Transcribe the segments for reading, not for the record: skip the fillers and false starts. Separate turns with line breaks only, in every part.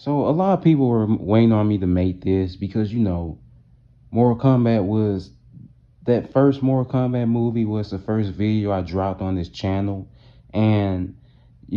So a lot of people were waiting on me to make this because Mortal Kombat was that first Mortal Kombat movie was the first video I dropped on this channel, and if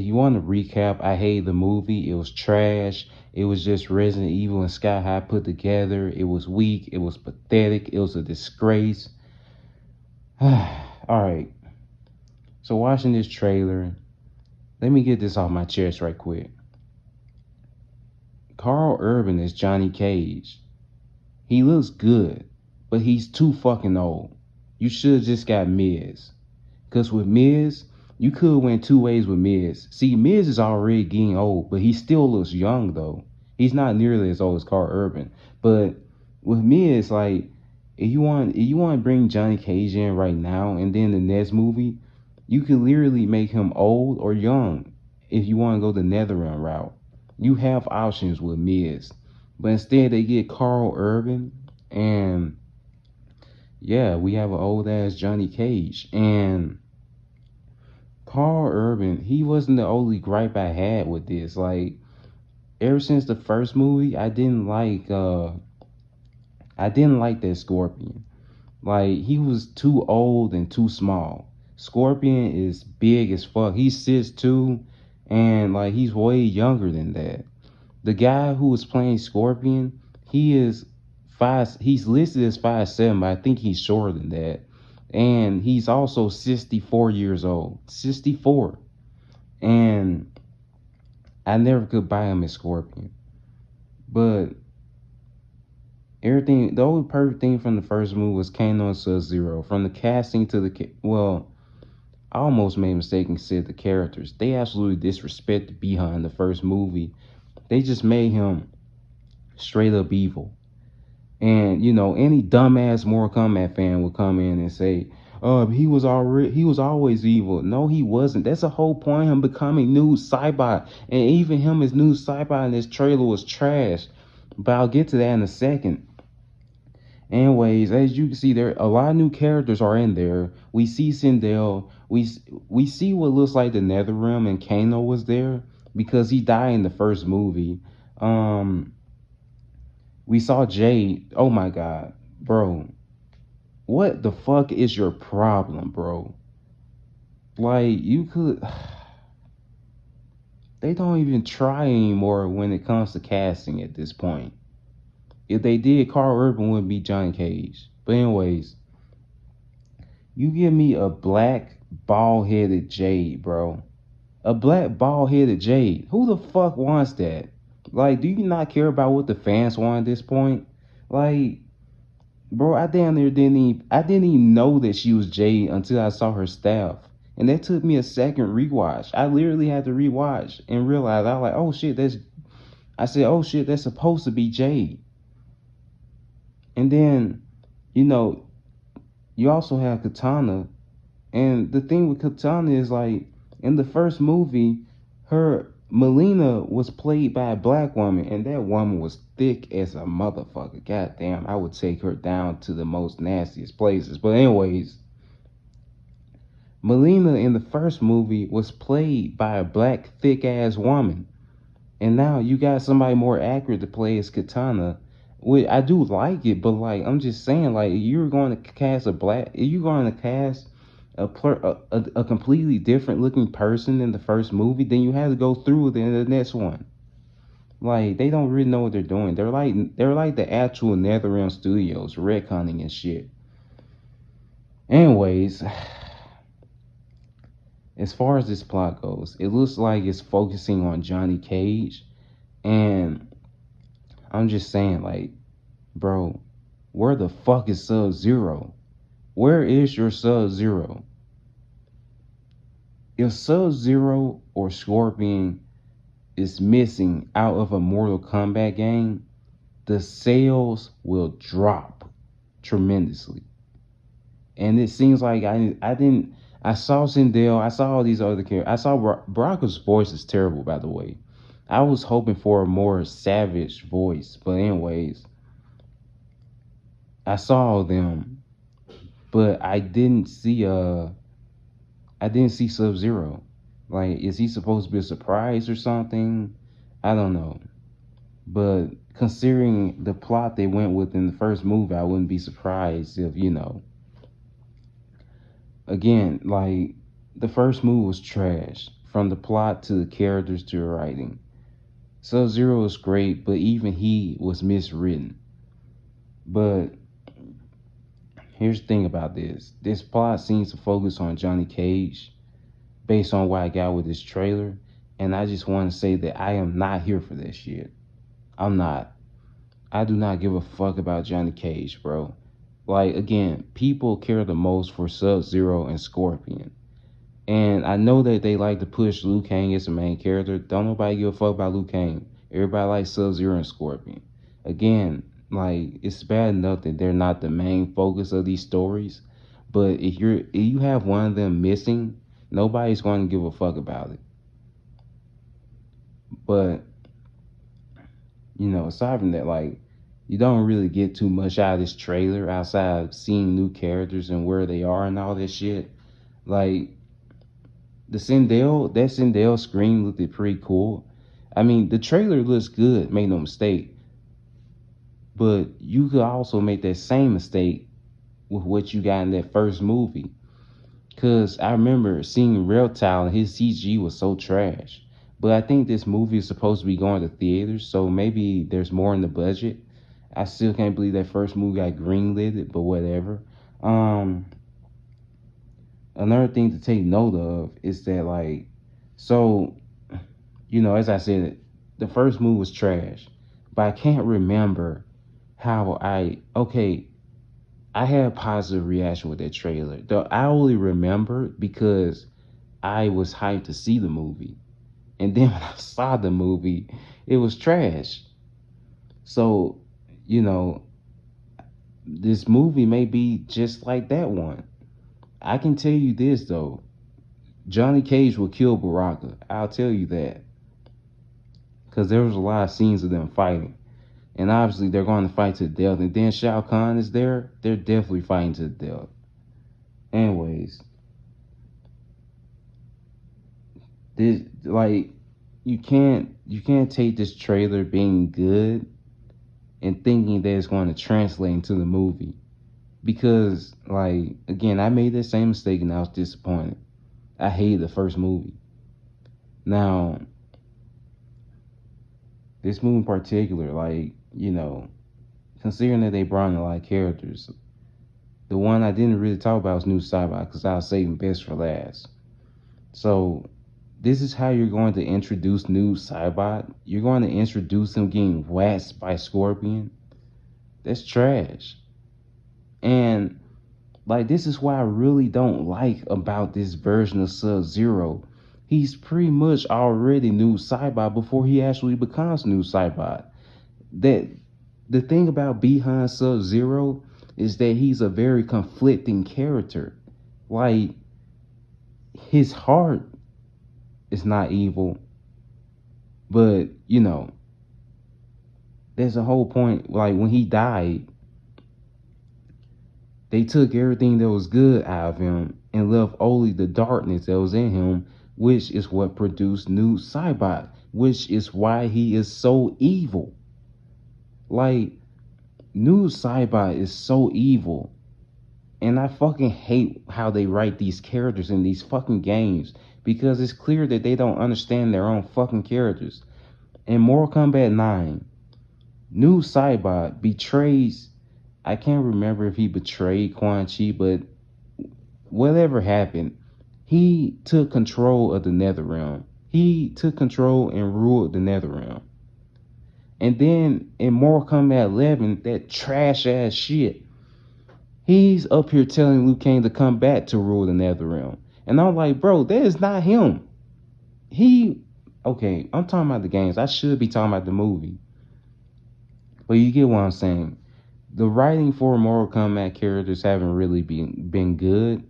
you want to recap, I hated the movie. It was trash. It was just Resident Evil and Sky High put together. It was weak. It was pathetic. It was a disgrace. All right. So watching this trailer, let me get this off my chest right quick. Carl Urban is Johnny Cage. He looks good, but he's too fucking old. You should have just got Miz. Because with Miz, you could have went two ways with Miz. See, Miz is already getting old, but he still looks young though. He's not nearly as old as Carl Urban. But with Miz, like, if you want to bring Johnny Cage in right now and then the next movie, you could literally make him old or young if you want to go the Netherrealm route. You have options with Miz. But instead they get Carl Urban, and yeah, we have an old ass Johnny Cage. And Carl Urban, he wasn't the only gripe I had with this. Like, ever since the first movie, I didn't like that Scorpion. Like, he was too old and too small. Scorpion is big as fuck. He's 6'2", and like he's way younger than that. The guy who was playing Scorpion, he is he's listed as 5'7", but I think he's shorter than that. And he's also 64 years old. 64. And I never could buy him as Scorpion. But everything, the only perfect thing from the first movie was Kano and Sub-Zero. From the casting to well, I almost made a mistake and said the characters. They absolutely disrespected Bihan in the first movie. They just made him straight up evil. And any dumbass Mortal Kombat fan would come in and say, he was always evil. No, he wasn't. That's the whole point of him becoming new Cybot. And even him as new Cybot in this trailer was trash. But I'll get to that in a second. Anyways, as you can see, there a lot of new characters are in there. We see Sindel. We see what looks like the Netherrealm, and Kano was there because he died in the first movie. We saw Jade. Oh my god, bro. What the fuck is your problem, bro? Like, you could. They don't even try anymore when it comes to casting at this point. If they did, Carl Urban wouldn't be Johnny Cage. But anyways, you give me a black bald-headed Jade, bro. A black bald-headed Jade. Who the fuck wants that? Like, do you not care about what the fans want at this point? Like, bro, I didn't even know that she was Jade until I saw her staff. And that took me a second rewatch. I literally had to rewatch and realize I was like, oh shit, that's supposed to be Jade. And then, you know, you also have Katana. And the thing with Katana is, like, in the first movie, her Melina was played by a black woman, and that woman was thick as a motherfucker. Goddamn, I would take her down to the most nastiest places. But anyways, Melina in the first movie was played by a black thick ass woman. And now you got somebody more accurate to play as Katana. Which I do like it, but like I'm just saying, like, you're going to cast you're going to cast a completely different looking person in the first movie, then you have to go through it in the next one. Like, they don't really know what they're doing. They're like the actual NetherRealm Studios retconning and shit. Anyways, as far as this plot goes, it looks like it's focusing on Johnny Cage, and I'm just saying, like, bro, where the fuck is Sub-Zero? Where is your Sub-Zero? If Sub-Zero or Scorpion is missing out of a Mortal Kombat game, the sales will drop tremendously. And it seems like I saw Sindel, I saw all these other characters. I saw Baraka's voice is terrible, by the way. I was hoping for a more savage voice, but anyways, I saw them, but I didn't see Sub-Zero. Like, is he supposed to be a surprise or something? I don't know. But considering the plot they went with in the first movie, I wouldn't be surprised if, again, like the first movie was trash. From the plot to the characters to the writing. Sub Zero was great, but even he was miswritten. But here's the thing about this. This plot seems to focus on Johnny Cage based on what I got with this trailer. And I just want to say that I am not here for this shit. I'm not. I do not give a fuck about Johnny Cage, bro. Like, again, people care the most for Sub Zero and Scorpion. And I know that they like to push Liu Kang as the main character. Don't nobody give a fuck about Liu Kang. Everybody likes Sub Zero and Scorpion. Again, like, it's bad enough that they're not the main focus of these stories. But if you have one of them missing, nobody's going to give a fuck about it. But aside from that, like, you don't really get too much out of this trailer outside of seeing new characters and where they are and all this shit. Like, that Sindel scream looked pretty cool. I mean, the trailer looks good, make no mistake. But you could also make that same mistake with what you got in that first movie. Cause I remember seeing Reptile and his CG was so trash. But I think this movie is supposed to be going to theaters, so maybe there's more in the budget. I still can't believe that first movie got greenlit, but whatever. Um, Another thing to take note of is that, like, so as I said, the first movie was trash, but I can't remember how I had a positive reaction with that trailer. Though I only remember because I was hyped to see the movie. And then when I saw the movie, it was trash. So, you know, this movie may be just like that one. I can tell you this though. Johnny Cage will kill Baraka. I'll tell you that. Because there was a lot of scenes of them fighting. And obviously they're going to fight to the death. And then Shao Kahn is there. They're definitely fighting to the death. Anyways, this like you can't take this trailer being good and thinking that it's going to translate into the movie. Because, like, again, I made that same mistake and I was disappointed. I hated the first movie. Now, this movie in particular, like, considering that they brought in a lot of characters, the one I didn't really talk about was New Saibot because I was saving best for last. So, this is how you're going to introduce New Saibot. You're going to introduce him getting waxed by Scorpion. That's trash. And like, this is what I really don't like about this version of Sub-Zero. He's pretty much already New Saibot before he actually becomes New Saibot. That the thing about behind Sub-Zero is that he's a very conflicting character. Like, his heart is not evil, but there's a whole point. Like, when he died, they took everything that was good out of him and left only the darkness that was in him, which is what produced New Saibot, which is why he is so evil. Like, New Saibot is so evil. And I fucking hate how they write these characters in these fucking games because it's clear that they don't understand their own fucking characters. In Mortal Kombat 9, New Saibot betrays. I can't remember if he betrayed Quan Chi, but whatever happened, he took control of the Netherrealm. He took control and ruled the Netherrealm. And then in Mortal Kombat 11, that trash ass shit, he's up here telling Liu Kang to come back to rule the Netherrealm. And I'm like, bro, that is not him. Okay, I'm talking about the games. I should be talking about the movie. But you get what I'm saying. The writing for Mortal Kombat characters haven't really been good.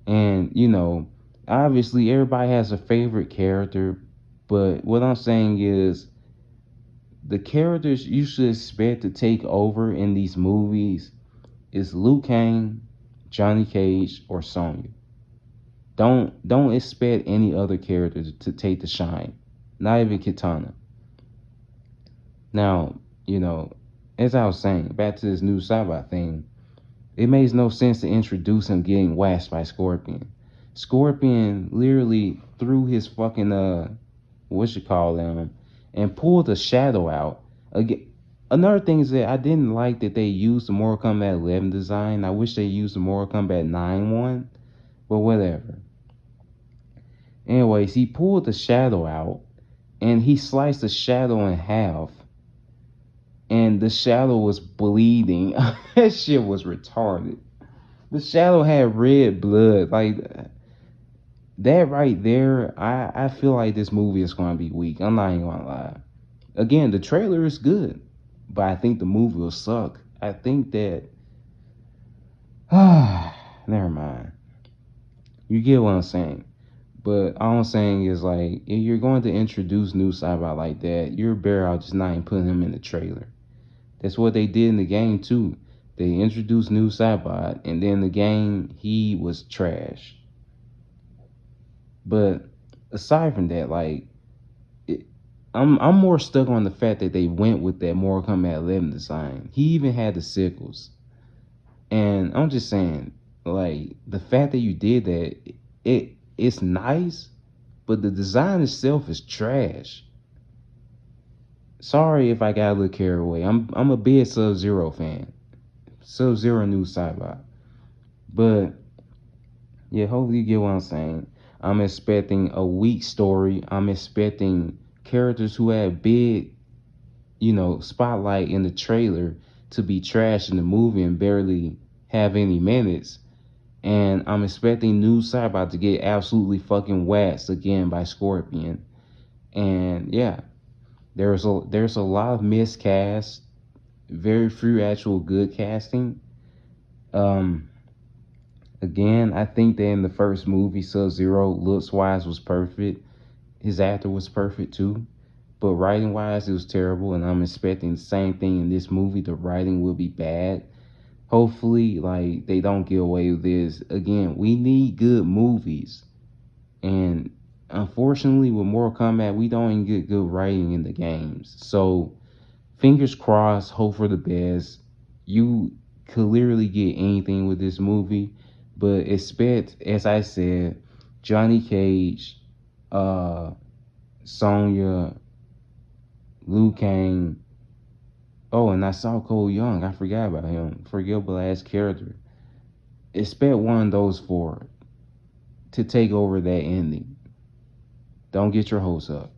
And, obviously everybody has a favorite character. But what I'm saying is the characters you should expect to take over in these movies is Liu Kang, Johnny Cage, or Sonya. Don't expect any other characters to take the shine. Not even Kitana. Now, you know, as I was saying, back to this new Cyber thing, it makes no sense to introduce him getting waxed by Scorpion. Scorpion literally threw his fucking what you call them, and pulled the shadow out. Again, another thing is that I didn't like that they used the Mortal Kombat 11 design. I wish they used the Mortal Kombat 9 one, but whatever. Anyways, he pulled the shadow out and he sliced the shadow in half, and the shadow was bleeding. That shit was retarded. The shadow had red blood. Like that right there, I feel like this movie is gonna be weak. I'm not even gonna lie. Again, the trailer is good, but I think the movie will suck. I think that never mind. You get what I'm saying. But all I'm saying is like if you're going to introduce new Cyber like that, you're better out just not even putting him in the trailer. That's what they did in the game too. They introduced new Cybot, and then the game he was trash. But aside from that, like it, I'm more stuck on the fact that they went with that Mortal Kombat 11 design. He even had the sickles, and I'm just saying, like the fact that you did that, it's nice, but the design itself is trash. Sorry if I got a little carried away. I'm a big Sub Zero fan. Sub Zero new Cybot. But yeah, hopefully you get what I'm saying. I'm expecting a weak story. I'm expecting characters who had big, spotlight in the trailer to be trash in the movie and barely have any minutes. And I'm expecting new Cybot to get absolutely fucking waxed again by Scorpion. And yeah, there's a lot of miscast, very few actual good casting. Um, Again, I think that in the first movie, Sub Zero, looks wise was perfect. His actor was perfect too. But writing wise, it was terrible. And I'm expecting the same thing in this movie. The writing will be bad. Hopefully, like, they don't get away with this. Again, we need good movies. And unfortunately, with Mortal Kombat, we don't even get good writing in the games. So, fingers crossed, hope for the best. You could literally get anything with this movie, but expect, as I said, Johnny Cage, uh, Sonya, Liu Kang. Oh, and I saw Cole Young. I forgot about him. Forgettable ass character. Expect one of those four to take over that ending. Don't get your hopes up.